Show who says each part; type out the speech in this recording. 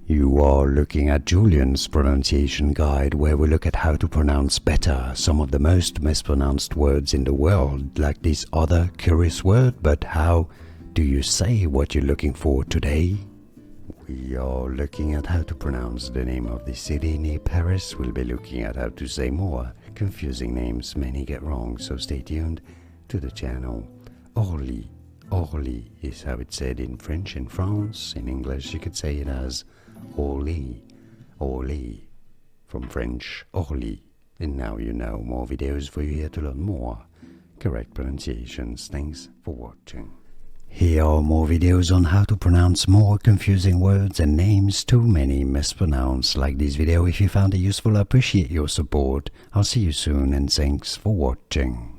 Speaker 1: You are looking at Julian's pronunciation guide, where we look at how to pronounce better some of the most mispronounced words in the world, like this other curious word. But how do you say what you're looking for today? We are looking at how to pronounce the name of the city near Paris. We'll be looking at how to say more confusing names many get wrong, so stay tuned to the channel. Orly. Orly is how it's said in French in France. In English you could say it as Orly. Orly. From French, Orly. And now you know. More videos for you here to learn more correct pronunciations. Thanks for watching. Here are more videos on how to pronounce more confusing words and names too many mispronounced. Like this video if you found it useful. I appreciate your support. I'll see you soon and thanks for watching.